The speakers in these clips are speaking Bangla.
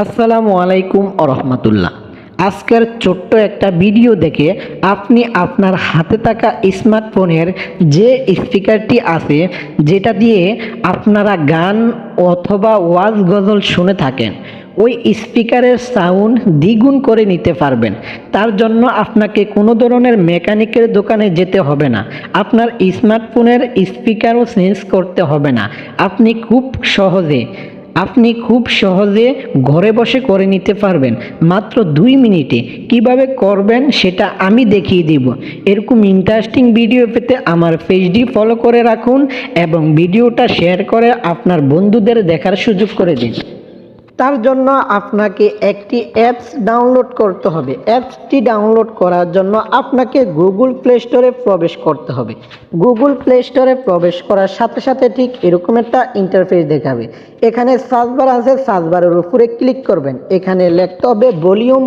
আসসালামু আলাইকুম রহমতুল্লাহ। আজকের ছোট্ট একটা ভিডিও দেখে আপনি আপনার হাতে থাকা স্মার্টফোনের যে স্পিকারটি আছে, যেটা দিয়ে আপনারা গান অথবা ওয়াজ গজল শুনে থাকেন, ওই স্পিকারের সাউন্ড দ্বিগুণ করে নিতে পারবেন। তার জন্য আপনাকে কোনো ধরনের মেকানিকের দোকানে যেতে হবে না, আপনার স্মার্টফোনের স্পিকারও চেঞ্জ করতে হবে না। আপনি খুব সহজে ঘরে বসে করে নিতে পারবেন মাত্র 2 মিনিটে। কিভাবে করবেন সেটা আমি দেখিয়ে দিব। এরকম ইন্টারেস্টিং ভিডিও পেতে আমার পেজটি ফলো করে রাখুন এবং ভিডিওটা শেয়ার করে আপনার বন্ধুদের দেখার সুযোগ করে দিন। তার জন্য আপনাকে একটি অ্যাপস ডাউনলোড করতে হবে। অ্যাপসটি ডাউনলোড করার জন্য আপনাকে গুগল প্লে স্টোরে প্রবেশ করতে হবে। গুগল প্লে স্টোরে প্রবেশ করার সাথে সাথে ঠিক এরকম একটা ইন্টারফেস দেখাবে। এখানে সার্চ বার আছে, সার্চ বারের উপরে ক্লিক করবেন। এখানে লিখতে হবে ভলিউম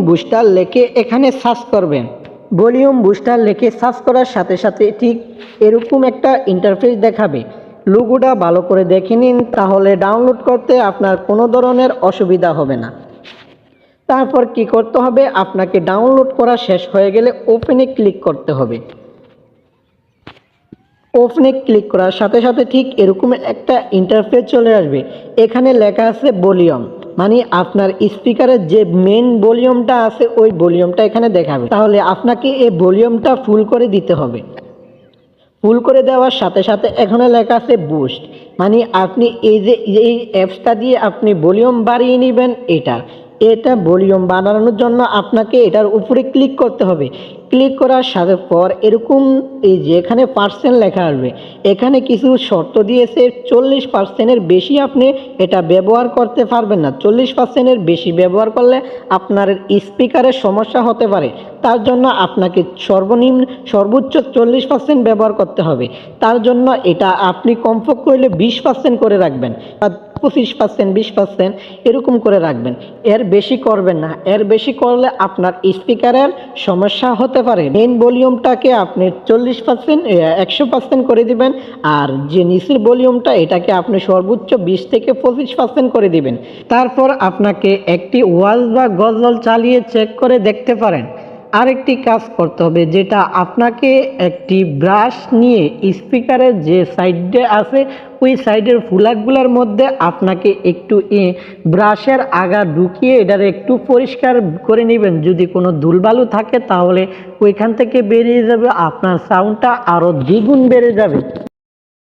বুস্টার লিখে এখানে সার্চ করবেন। ভলিউম বুস্টার লিখে সার্চ করার সাথে সাথে ঠিক এরকম একটা ইন্টারফেস দেখাবে। লোগোটা ভালো করে দেখে নিন, তাহলে ডাউনলোড করতে আপনার কোনো ধরনের অসুবিধা হবে না। তারপর কি করতে হবে, আপনাকে ডাউনলোড করা শেষ হয়ে গেলে ওপেনে ক্লিক করতে হবে। ওপেনে ক্লিক করার সাথে সাথে ঠিক এরকম একটা ইন্টারফেস চলে আসবে। এখানে লেখা আছে ভলিউম, মানে আপনার স্পিকারের যে মেন ভলিউমটা আছে ওই ভলিউমটা এখানে দেখাবে। তাহলে আপনাকে এই ভলিউমটা ফুল করে দিতে হবে। ফুল করে দেওয়ার সাথে সাথে এখানে লেখা আছে বুস্ট, মানে আপনি এই অ্যাপসটা দিয়ে আপনি ভলিউম বাড়িয়ে নেবেন। এটা ভলিউম বাড়ানোর জন্য আপনাকে এটার উপরে ক্লিক করতে হবে। ক্লিক করার সাথে পর এরকম এই যে এখানে পার্সেন্ট লেখা আসবে। এখানে কিছু শর্ত দিয়েছে, 40%-এর বেশি আপনি এটা ব্যবহার করতে পারবেন না। 40%-এর বেশি ব্যবহার করলে আপনার স্পিকারের সমস্যা হতে পারে। তার জন্য আপনাকে সর্বোচ্চ 40% ব্যবহার করতে হবে। তার জন্য এটা আপনি কমপক্ষে করলে 20% করে রাখবেন, 25%, 20% এরকম করে রাখবেন। এর বেশি করবেন না, এর বেশি করলে আপনার স্পিকারের সমস্যা হতে পারে। মেইন ভলিউমটাকে আপনি 100% করে দিবেন, আর যে নিচের ভলিউমটা এটাকে আপনি সর্বোচ্চ 20 থেকে 25% করে দিবেন। তারপর আপনাকে একটি ওয়াজ বা গজল চালিয়ে চেক করে দেখতে পারেন। আরেকটি কাজ করতে হবে, যেটা আপনাকে একটি ব্রাশ নিয়ে স্পিকারের যে সাইডে আছে ওই সাইডের ফুলাকগুলোর মধ্যে আপনাকে একটু ব্রাশের আগা ঢুকিয়ে এটার একটু পরিষ্কার করে নেবেন। যদি কোনো ধুলবালু থাকে তাহলে ওইখান থেকে বেরিয়ে যাবে, আপনার সাউন্ডটা আরও দ্বিগুণ বেড়ে যাবে।